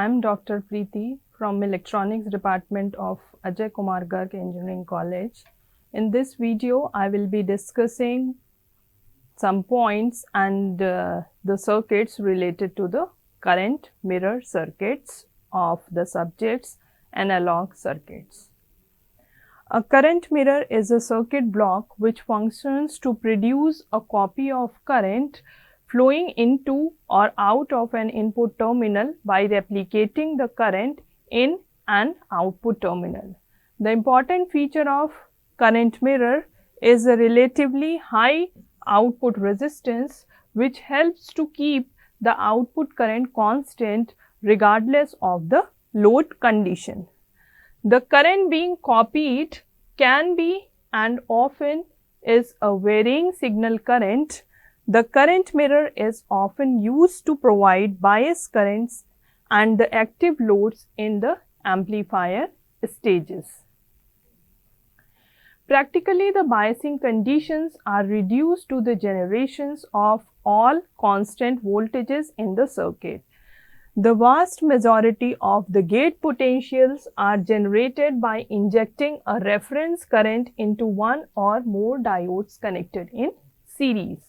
I'm Dr. Preeti from Electronics Department of Ajay Kumar Garg Engineering College. In this video, I will be discussing some points and the circuits related to the current mirror circuits of the subjects analog circuits. A current mirror is a circuit block which functions to produce a copy of current flowing into or out of an input terminal by replicating the current in an output terminal. The important feature of current mirror is a relatively high output resistance which helps to keep the output current constant regardless of the load condition. The current being copied can be and often is a varying signal current. The current mirror is often used to provide bias currents and the active loads in the amplifier stages. Practically, the biasing conditions are reduced to the generations of all constant voltages in the circuit. The vast majority of the gate potentials are generated by injecting a reference current into one or more diodes connected in series.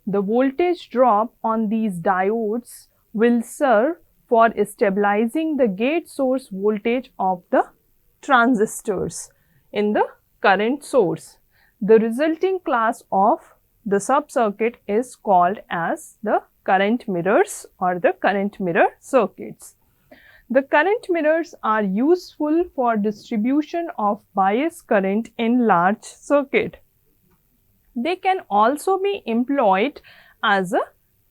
The voltage drop on these diodes will serve for stabilizing the gate source voltage of the transistors in the current source. The resulting class of the sub-circuit is called as the current mirrors or the current mirror circuits. The current mirrors are useful for distribution of bias current in large circuit. They can also be employed as a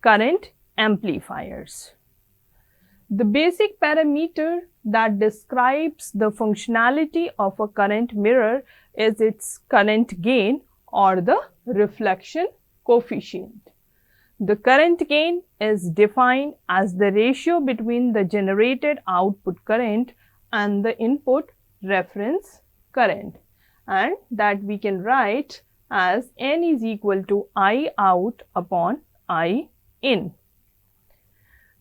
current amplifiers. The basic parameter that describes the functionality of a current mirror is its current gain or the reflection coefficient. The current gain is defined as the ratio between the generated output current and the input reference current, and that we can write as N is equal to I out upon I in.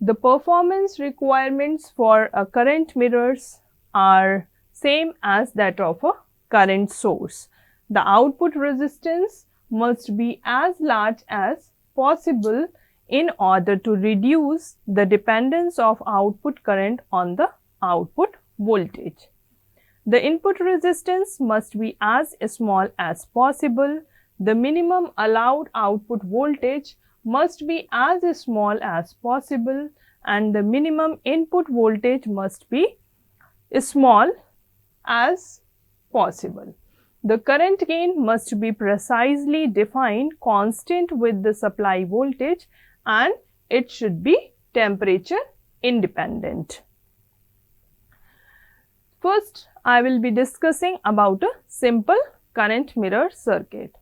The performance requirements for a current mirrors are same as that of a current source. The output resistance must be as large as possible in order to reduce the dependence of output current on the output voltage. The input resistance must be as small as possible. The minimum allowed output voltage must be as small as possible, and the minimum input voltage must be small as possible. The current gain must be precisely defined constant with the supply voltage, and it should be temperature independent. First, I will be discussing about a simple current mirror circuit.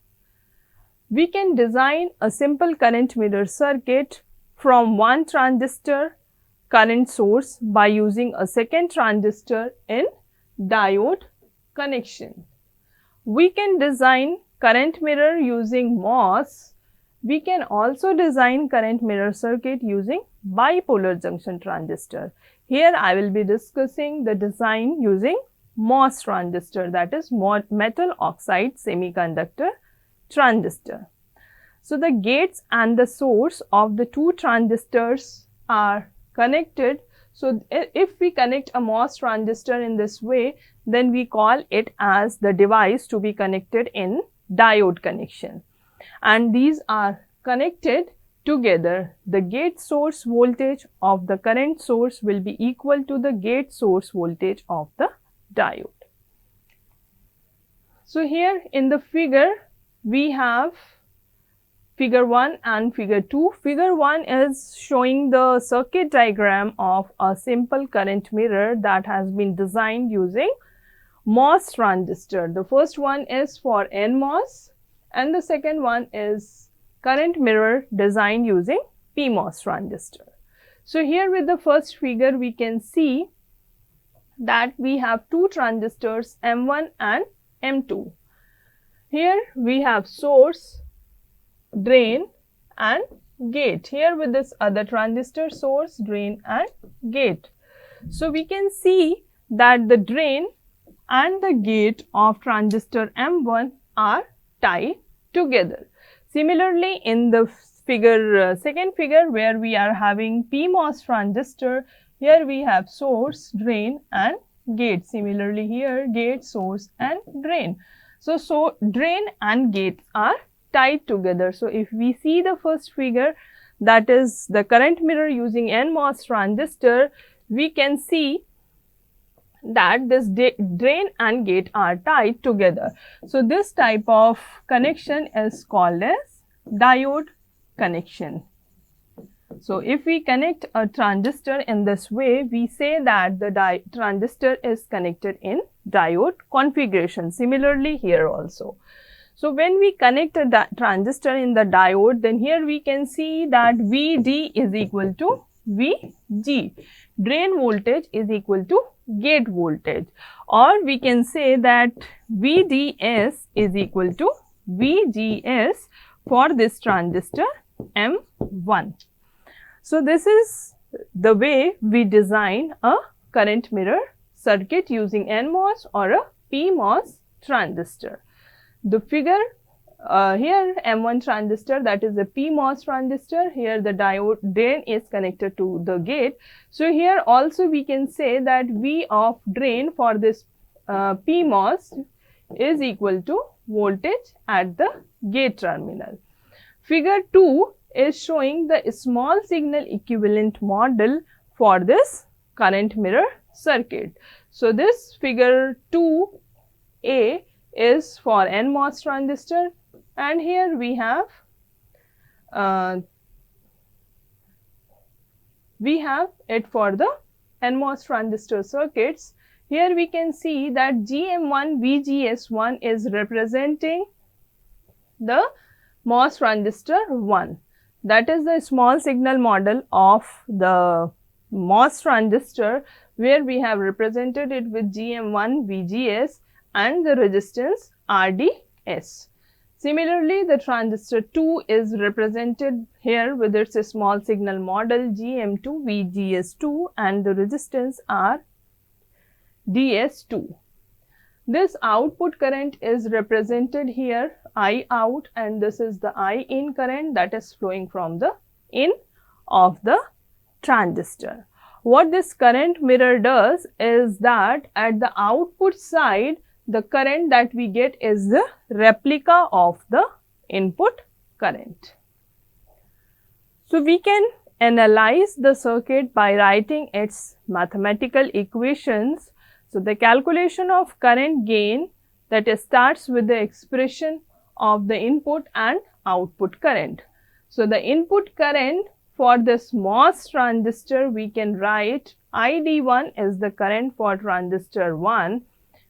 We can design a simple current mirror circuit from one transistor current source by using a second transistor in diode connection. We can design current mirror using MOS. We can also design current mirror circuit using bipolar junction transistor. Here I will be discussing the design using MOS transistor, that is metal oxide semiconductor transistor. So, the gates and the source of the two transistors are connected. So, if we connect a MOS transistor in this way, then we call it as the device to be connected in diode connection, and these are connected together. The gate source voltage of the current source will be equal to the gate source voltage of the diode. So, here in the figure we have figure 1 and figure 2. Figure 1 is showing the circuit diagram of a simple current mirror that has been designed using MOS transistor. The first one is for NMOS and the second one is current mirror designed using PMOS transistor. So, here with the first figure we can see that we have two transistors M1 and M2. Here we have source, drain and gate. Here with this other transistor, source, drain and gate. So we can see that the drain and the gate of transistor M1 are tied together. Similarly, in the second figure where we are having PMOS transistor, here we have source, drain and gate. Similarly, here gate, source and drain. So drain and gate are tied together. So if we see the first figure, that is the current mirror using NMOS transistor, we can see that this drain and gate are tied together. So this type of connection is called as diode connection. So if we connect a transistor in this way, we say that the transistor is connected in diode configuration. Similarly here also. So when we connect a transistor in the diode, then here we can see that VD is equal to VG. Drain voltage is equal to gate voltage, or we can say that VDS is equal to VGS for this transistor M1. So this is the way we design a current mirror circuit using NMOS or a PMOS transistor. The figure here M1 transistor, that is a PMOS transistor, here the diode drain is connected to the gate. So here also we can say that V of drain for this PMOS is equal to voltage at the gate terminal. Figure 2 is showing the small signal equivalent model for this current mirror circuit. So this figure 2A is for NMOS transistor, and here we have it for the NMOS transistor circuits. Here we can see that GM1 VGS1 is representing the MOS transistor 1. That is the small signal model of the MOS transistor, where we have represented it with GM1 VGS and the resistance RDS. Similarly, the transistor 2 is represented here with its small signal model GM2 VGS2 and the resistance RDS2. This output current is represented here I out, and this is the I in current that is flowing from the in of the transistor. What this current mirror does is that at the output side, the current that we get is the replica of the input current. So we can analyze the circuit by writing its mathematical equations. So the calculation of current gain, that starts with the expression of the input and output current. So the input current for this MOS transistor, we can write ID1 is the current for transistor 1.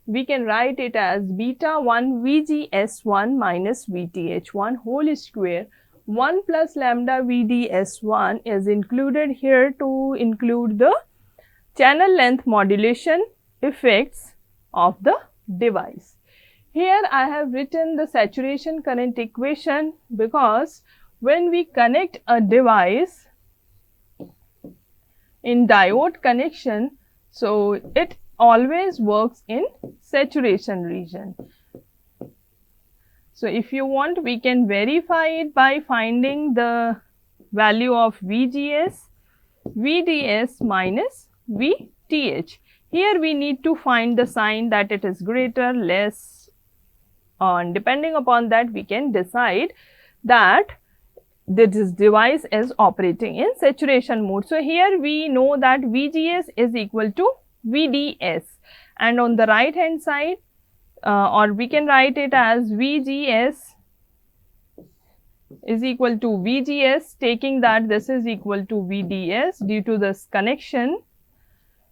We can write it as beta 1 VGS1 minus VTH1 whole square. 1 plus lambda VDS1 is included here to include the channel length modulation effects of the device. Here I have written the saturation current equation, because when we connect a device in diode connection, so it always works in saturation region. So if you want, we can verify it by finding the value of VGS, VDS minus VTH. Here we need to find the sign that it is greater, less, and depending upon that we can decide that this device is operating in saturation mode. So here we know that VGS is equal to VDS, and on the right hand side or we can write it as VGS is equal to VGS, taking that this is equal to VDS due to this connection,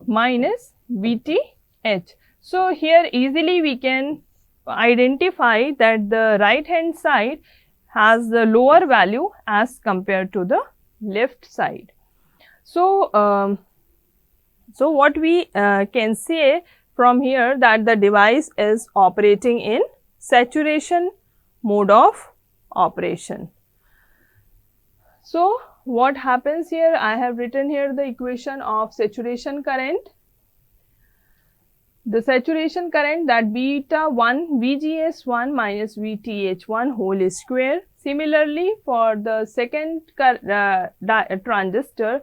minus VTH. So here easily we can identify that the right hand side has the lower value as compared to the left side. So so what we can say from here, that the device is operating in saturation mode of operation. So what happens here, I have written here the equation of saturation current. The saturation current, that beta 1 VGS1 minus VTH1 whole square. Similarly, for the second transistor,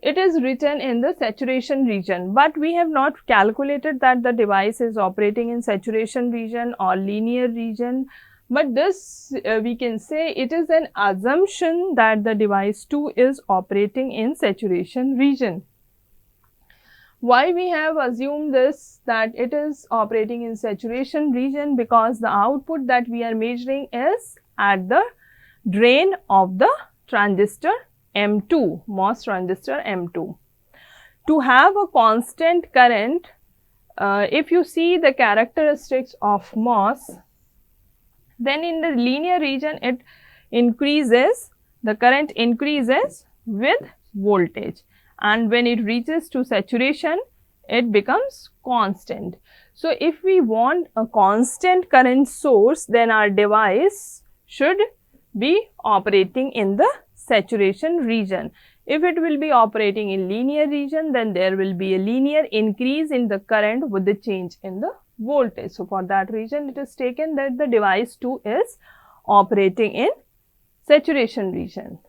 it is written in the saturation region, but we have not calculated that the device is operating in saturation region or linear region. But this we can say it is an assumption that the device 2 is operating in saturation region. Why we have assumed this, that it is operating in saturation region? Because the output that we are measuring is at the drain of the transistor M2, MOS transistor M2. To have a constant current, if you see the characteristics of MOS, then in the linear region it increases, the current increases with voltage, and when it reaches to saturation it becomes constant. So if we want a constant current source, then our device should be operating in the saturation region. If it will be operating in linear region, then there will be a linear increase in the current with the change in the voltage. So for that reason it is taken that the device 2 is operating in saturation region.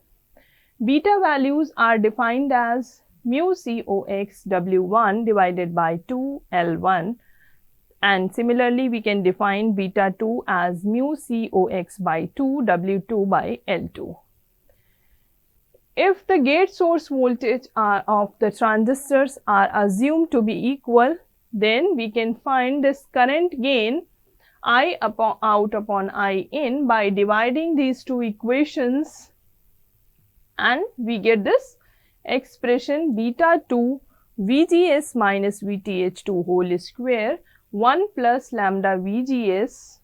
Beta values are defined as mu COX W1 divided by 2 L1, and similarly we can define beta 2 as mu COX by 2 W2 by L2. If the gate source voltage of the transistors are assumed to be equal, then we can find this current gain I out upon I in by dividing these two equations, and we get this expression beta 2 VGS minus VTH2 whole square 1 plus lambda VDS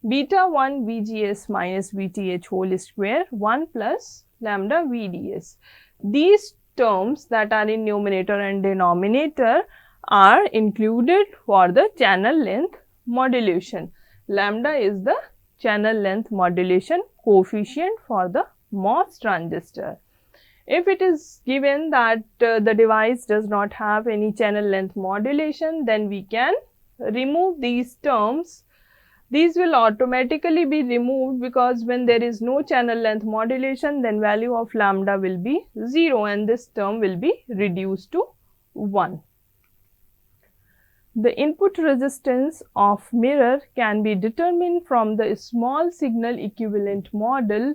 beta 1 VGS minus VTH whole square 1 plus lambda VDS. These terms that are in numerator and denominator are included for the channel length modulation. Lambda is the channel length modulation coefficient for the MOS transistor. If it is given that the device does not have any channel length modulation, then we can remove these terms. These will automatically be removed, because when there is no channel length modulation, then value of lambda will be 0 and this term will be reduced to 1. The input resistance of mirror can be determined from the small signal equivalent model.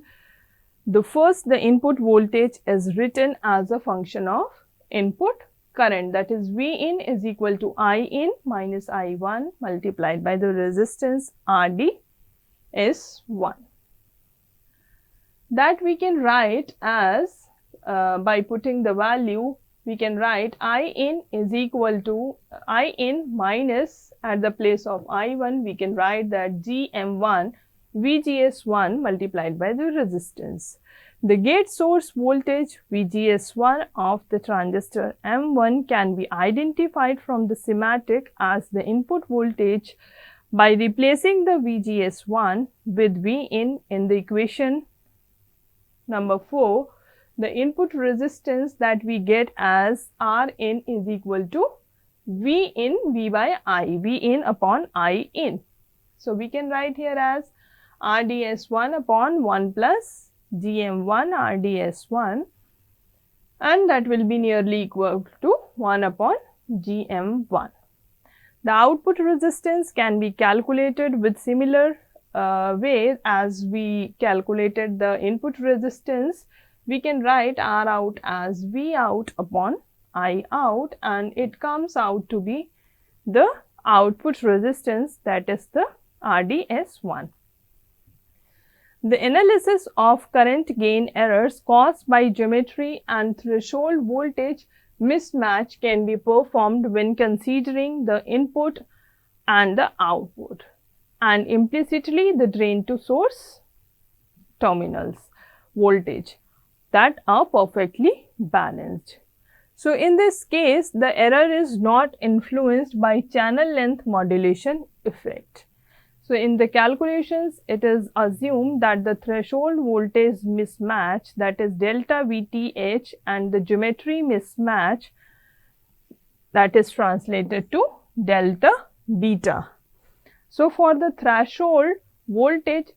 The input voltage is written as a function of input current, that is V in is equal to I in minus I1 multiplied by the resistance RD S1. That we can write as, by putting the value, we can write I in is equal to I in minus, at the place of I1 we can write that GM1 VGS1 multiplied by the resistance. The gate source voltage VGS1 of the transistor M1 can be identified from the schematic as the input voltage by replacing the VGS1 with V in the equation number 4. The input resistance that we get as R in is equal to V in V by I, V in upon I in. So we can write here as RDS1 upon 1 plus GM1 RDS1, and that will be nearly equal to 1 upon GM1. The output resistance can be calculated with similar way as we calculated the input resistance. We can write R out as V out upon I out, and it comes out to be the output resistance, that is the RDS1. The analysis of current gain errors caused by geometry and threshold voltage mismatch can be performed when considering the input and the output, and implicitly the drain to source terminals voltage that are perfectly balanced. So in this case, the error is not influenced by channel length modulation effect. So in the calculations, it is assumed that the threshold voltage mismatch, that is delta VTH, and the geometry mismatch, that is translated to delta beta. So for the threshold voltage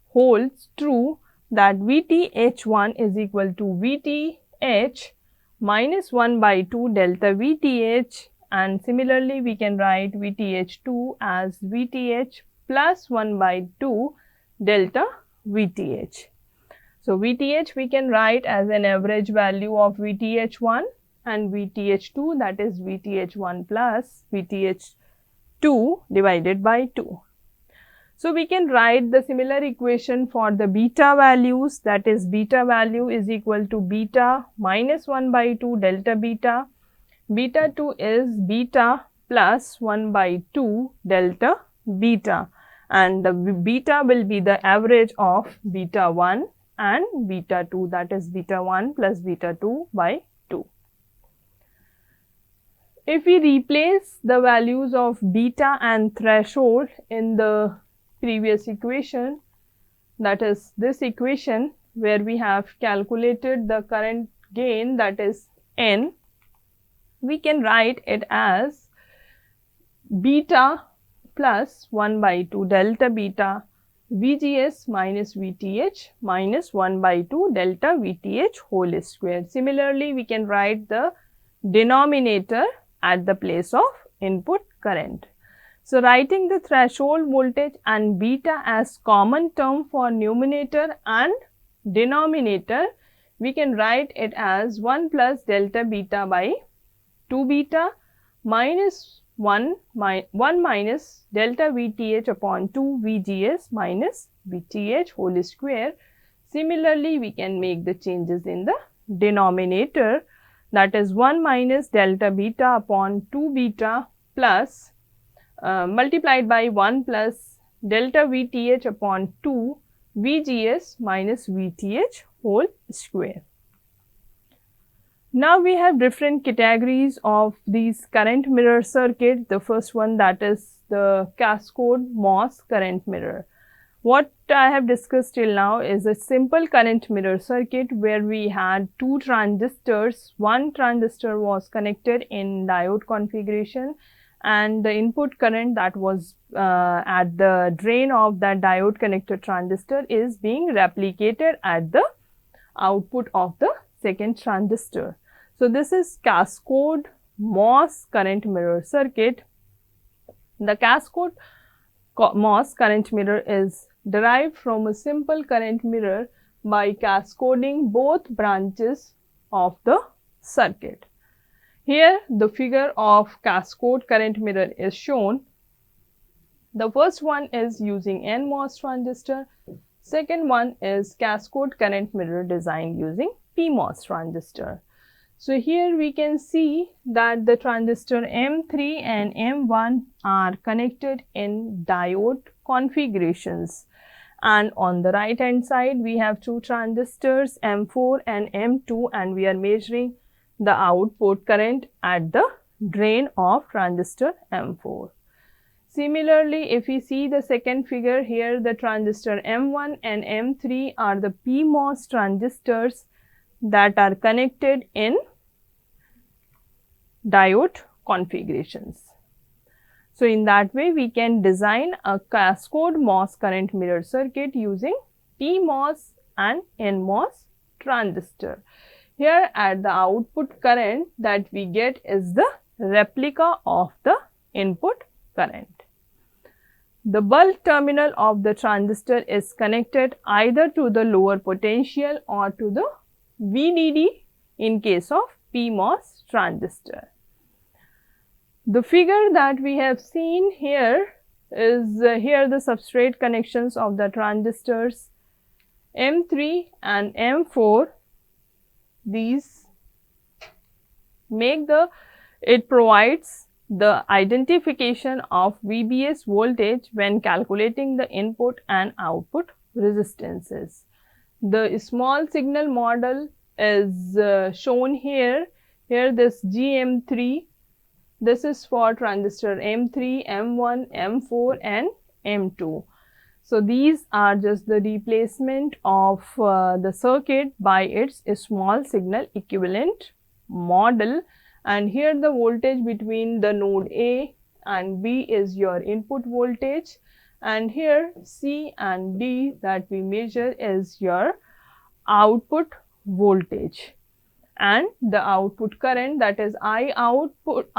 holds true that VTH1 is equal to VTH minus 1 by 2 delta VTH, and similarly we can write VTH2 as VTH plus 1 by 2 delta VTH. So VTH we can write as an average value of VTH1, and VTH2, that is VTH1 plus VTH2 divided by 2. So we can write the similar equation for the beta values, that is beta value is equal to beta minus 1 by 2 delta beta. Beta 2 is beta plus 1 by 2 delta beta, and the beta will be the average of beta 1 and beta 2, that is beta 1 plus beta 2 by 2. If we replace the values of beta and threshold in the previous equation, that is this equation where we have calculated the current gain, that is N, we can write it as beta plus 1 by 2 delta beta VGS minus VTH minus 1 by 2 delta VTH whole square. Similarly, we can write the denominator at the place of input current. So writing the threshold voltage and beta as common term for numerator and denominator, we can write it as 1 plus delta beta by 2 beta minus 1 minus delta VTH upon 2 VGS minus VTH whole square. Similarly, we can make the changes in the denominator, that is 1 minus delta beta upon 2 beta plus multiplied by 1 plus delta VTH upon 2 VGS minus VTH whole square. Now we have different categories of these current mirror circuit. The first one, that is the cascode MOS current mirror. What I have discussed till now is a simple current mirror circuit where we had two transistors. One transistor was connected in diode configuration, and the input current that was at the drain of that diode connected transistor is being replicated at the output of the second transistor. So this is cascode MOS current mirror circuit. The cascode MOS current mirror is derived from a simple current mirror by cascading both branches of the circuit. Here the figure of cascode current mirror is shown. The first one is using NMOS transistor, second one is cascode current mirror designed using PMOS transistor. So here we can see that the transistor M3 and M1 are connected in diode configurations, and on the right hand side we have two transistors M4 and M2, and we are measuring the output current at the drain of transistor M4. Similarly, if we see the second figure, here the transistor M1 and M3 are the PMOS transistors that are connected in diode configurations. So in that way we can design a cascode MOS current mirror circuit using PMOS and NMOS transistor. Here at the output current that we get is the replica of the input current. The bulb terminal of the transistor is connected either to the lower potential or to the VDD in case of PMOS transistor. The figure that we have seen here is here the substrate connections of the transistors M3 and M4. These make it provides the identification of VBS voltage when calculating the input and output resistances. The small signal model is shown here. Here this GM3, this is for transistor M3, M1, M4 and M2. So these are just the replacement of the circuit by its small signal equivalent model, and here the voltage between the node A and B is your input voltage, and here C and D that we measure is your output voltage, and the output current, that is I output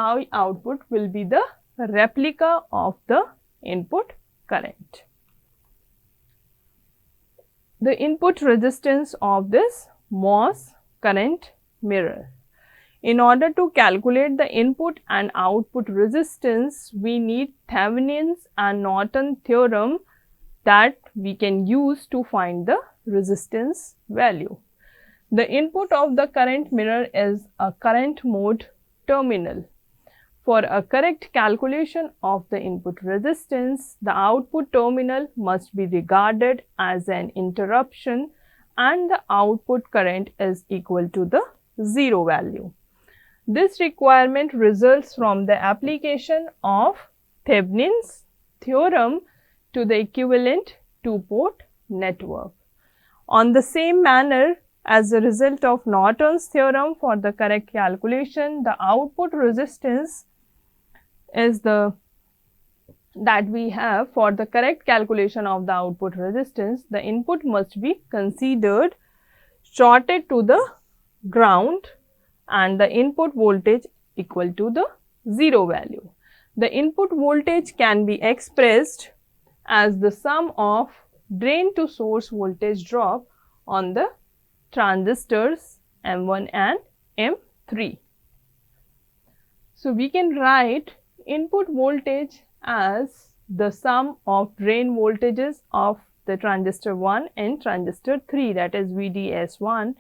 will be the replica of the input current. The input resistance of this MOS current mirror. In order to calculate the input and output resistance, we need Thevenin's and Norton theorem that we can use to find the resistance value. The input of the current mirror is a current mode terminal. For a correct calculation of the input resistance, the output terminal must be regarded as an interruption and the output current is equal to the 0 value. This requirement results from the application of Thevenin's theorem to the equivalent two-port network. On the same manner, as a result of Norton's theorem, for the correct calculation, the output resistance is that we have. For the correct calculation of the output resistance, the input must be considered shorted to the ground and the input voltage equal to the 0 value. The input voltage can be expressed as the sum of drain to source voltage drop on the transistors M1 and M3. So we can write input voltage as the sum of drain voltages of the transistor 1 and transistor 3, that is VDS1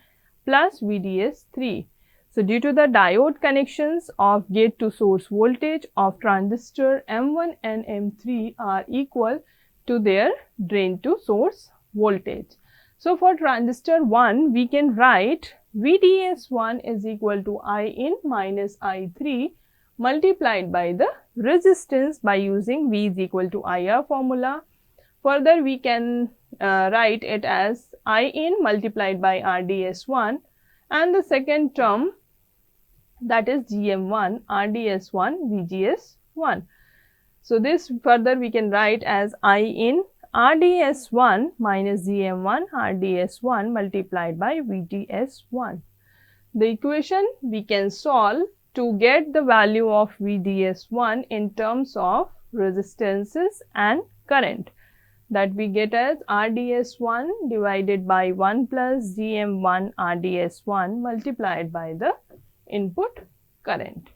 plus VDS3. So due to the diode connections of gate to source voltage of transistor M1 and M3 are equal to their drain to source voltage. So for transistor 1, we can write VDS1 is equal to I in minus I3 multiplied by the resistance by using V is equal to IR formula. Further, we can write it as I in multiplied by RDS1, and the second term, that is GM1 RDS1 VGS1. So this further we can write as I in RDS1 minus GM1 RDS1 multiplied by VDS1. The equation we can solve to get the value of VDS1 in terms of resistances and current, that we get as RDS1 divided by 1 plus GM1 RDS1 multiplied by the input current.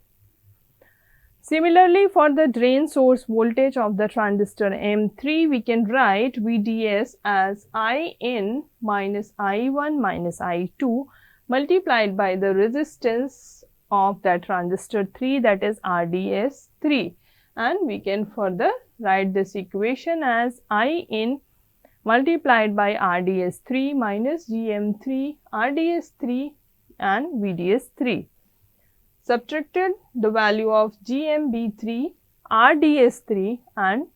Similarly, for the drain source voltage of the transistor M3, we can write VDS as I in minus I1 minus I2 multiplied by the resistance of that transistor 3, that is RDS3, and we can further write this equation as I in multiplied by RDS3 minus GM3 RDS3 and VDS3. Subtracted the value of GMB3, RDS3 and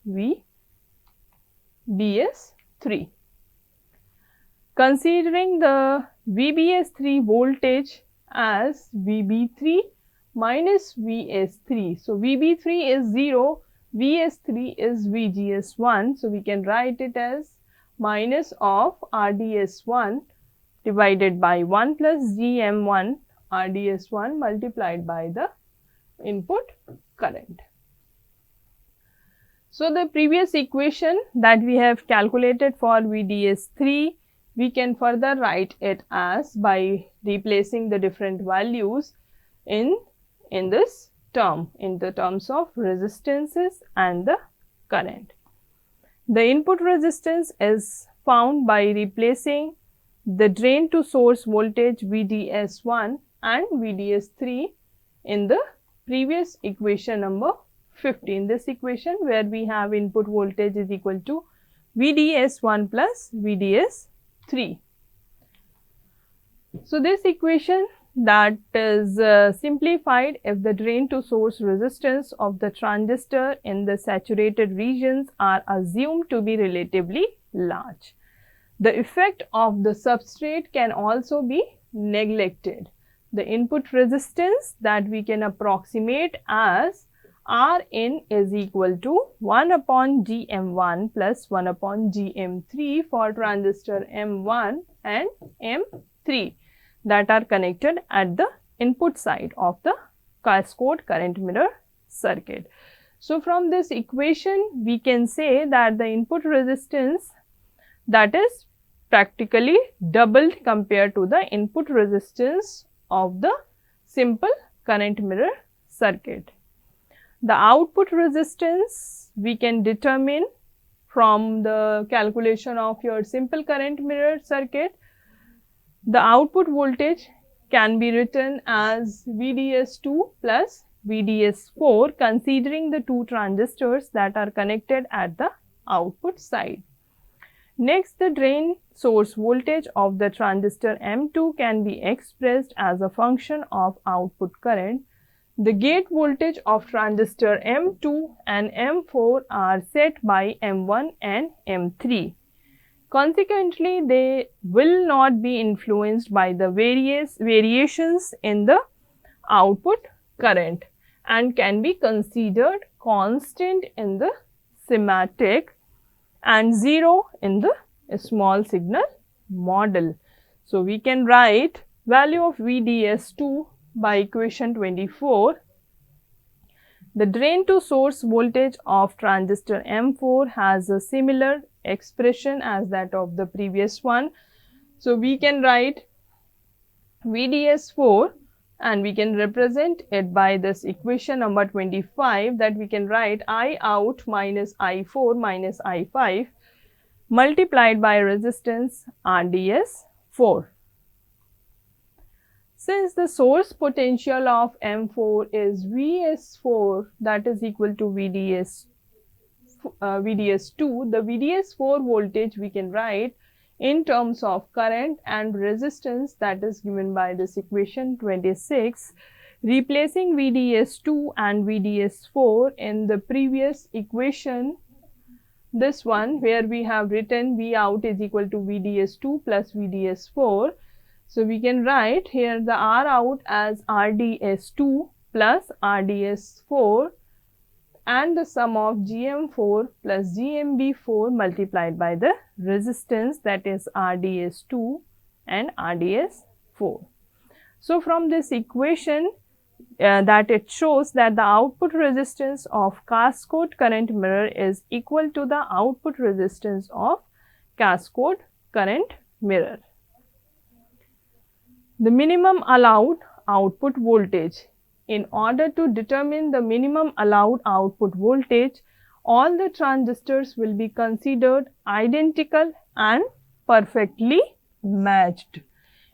VDS3. Considering the VBS3 voltage as VB3 minus VS3. So VB3 is 0, VS3 is VGS1. So we can write it as minus of RDS1 divided by 1 plus GM1 RDS1 multiplied by the input current. So the previous equation that we have calculated for VDS3, we can further write it as by replacing the different values in this term, in the terms of resistances and the current. The input resistance is found by replacing the drain to source voltage VDS1 and VDS3 in the previous equation number 15. This equation where we have input voltage is equal to VDS1 plus VDS3. So this equation that is simplified if the drain to source resistance of the transistor in the saturated regions are assumed to be relatively large. The effect of the substrate can also be neglected. The input resistance that we can approximate as Rin is equal to 1 upon Gm1 plus 1 upon Gm3 for transistor M1 and M3 that are connected at the input side of the cascode current mirror circuit. So, from this equation we can say that the input resistance that is practically doubled compared to the input resistance of the simple current mirror circuit. The output resistance we can determine from the calculation of your simple current mirror circuit. The output voltage can be written as VDS2 plus VDS4 considering the two transistors that are connected at the output side. Next, the drain source voltage of the transistor M2 can be expressed as a function of output current. The gate voltage of transistor M2 and M4 are set by M1 and M3. Consequently, they will not be influenced by the variations in the output current and can be considered constant in the schematic and 0 in the small signal model. So, we can write value of VDS2 by equation 24. The drain to source voltage of transistor M4 has a similar expression as that of the previous one. So, we can write VDS4 and we can represent it by this equation number 25 that we can write I out minus I4 minus I5 multiplied by resistance RDS4. Since the source potential of M4 is Vs4 that is equal to VDS2, the VDS4 voltage we can write in terms of current and resistance that is given by this equation 26, replacing VDS2 and VDS4 in the previous equation, this one where we have written V out is equal to VDS2 plus VDS4. So, we can write here the R out as RDS2 plus RDS4 and the sum of GM4 plus GMB4 multiplied by the resistance that is RDS2 and RDS4. So, from this equation that it shows that the output resistance of cascode current mirror is equal to the output resistance of cascode current mirror. The minimum allowed output voltage. In order to determine the minimum allowed output voltage, all the transistors will be considered identical and perfectly matched.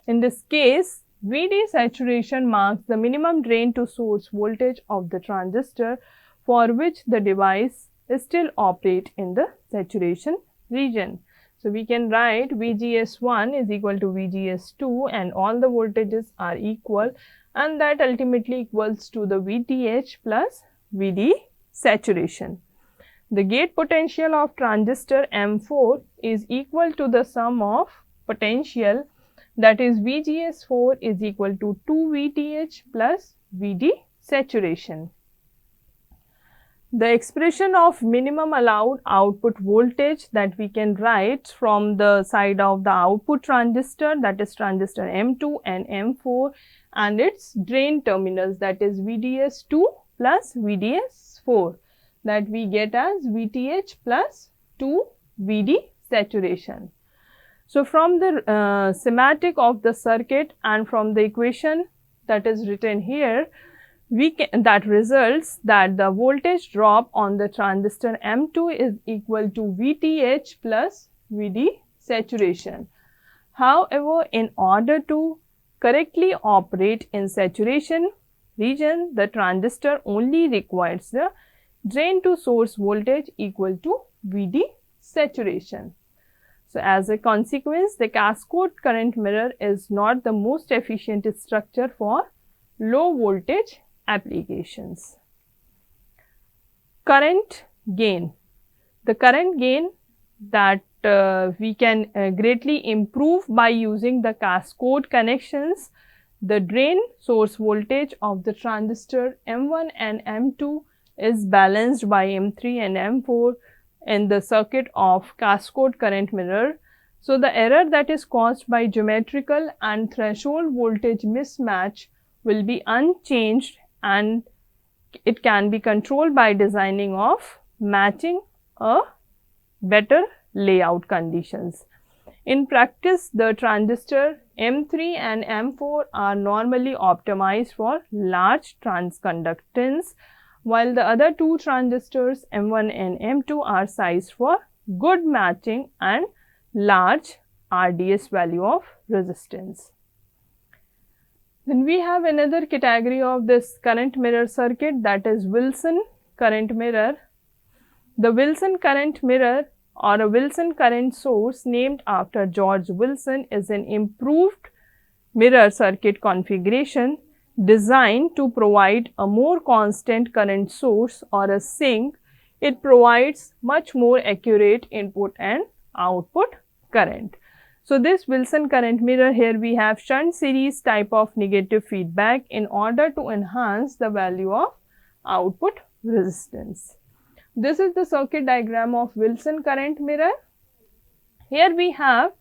In this case, VD saturation marks the minimum drain to source voltage of the transistor for which the device is still operate in the saturation region. So, we can write VGS1 is equal to VGS2 and all the voltages are equal and that ultimately equals to the VTH plus VD saturation. The gate potential of transistor M4 is equal to the sum of potential that is VGS4 is equal to 2 VTH plus VD saturation. The expression of minimum allowed output voltage that we can write from the side of the output transistor that is transistor M2 and M4 and its drain terminals that is VDS2 plus VDS4 that we get as VTH plus 2 VD saturation. So, from the schematic of the circuit and from the equation that is written here, that results that the voltage drop on the transistor M2 is equal to VTH plus VD saturation. However, in order to correctly operate in saturation region, the transistor only requires the drain to source voltage equal to VD saturation. So, as a consequence, the cascade current mirror is not the most efficient structure for low voltage applications. Current gain. The current gain that we can greatly improve by using the cascade connections. The drain source voltage of the transistor M1 and M2 is balanced by M3 and M4 in the circuit of cascade current mirror. So, the error that is caused by geometrical and threshold voltage mismatch will be unchanged, and it can be controlled by designing of matching a better layout conditions. In practice, the transistor M3 and M4 are normally optimized for large transconductance, while the other two transistors M1 and M2 are sized for good matching and large RDS value of resistance. Then we have another category of this current mirror circuit, that is Wilson current mirror. The Wilson current mirror, or a Wilson current source named after George Wilson, is an improved mirror circuit configuration designed to provide a more constant current source or a sink. It provides much more accurate input and output current. So, this Wilson current mirror, here we have shunt series type of negative feedback in order to enhance the value of output resistance. This is the circuit diagram of Wilson current mirror. Here we have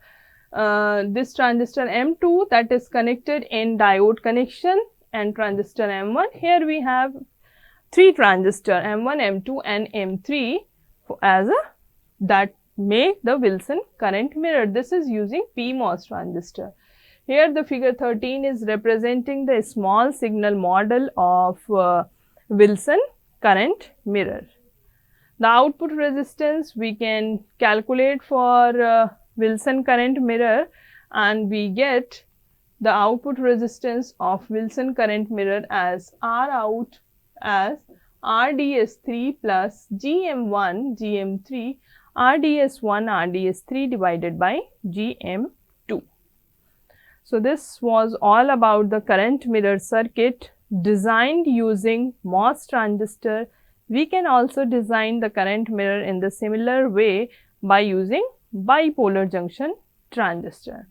this transistor M2 that is connected in diode connection, and transistor M1. Here we have 3 transistor M1, M2 and M3 as that make the Wilson current mirror. This is using PMOS transistor. Here the figure 13 is representing the small signal model of Wilson current mirror. The output resistance we can calculate for Wilson current mirror, and we get the output resistance of Wilson current mirror as R out as RDS3 plus GM1 GM3 RDS1 RDS3 divided by GM2. So, this was all about the current mirror circuit designed using MOS transistor. We can also design the current mirror in the similar way by using bipolar junction transistor,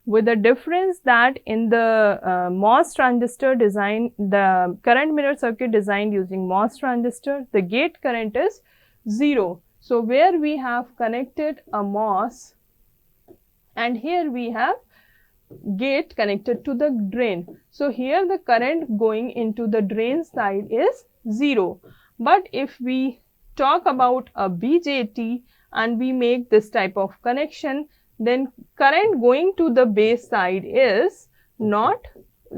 with the difference that in the MOS transistor design, the current mirror circuit designed using MOS transistor, the gate current is 0. So, where we have connected a MOS and here we have gate connected to the drain. So, here the current going into the drain side is 0. But if we talk about a BJT and we make this type of connection, then current going to the base side is not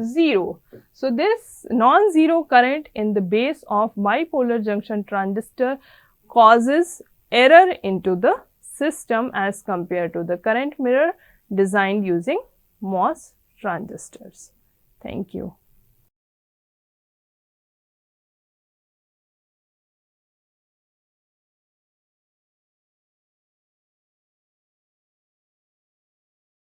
0. So, this non-zero current in the base of bipolar junction transistor causes error into the system as compared to the current mirror designed using MOS transistors. Thank you.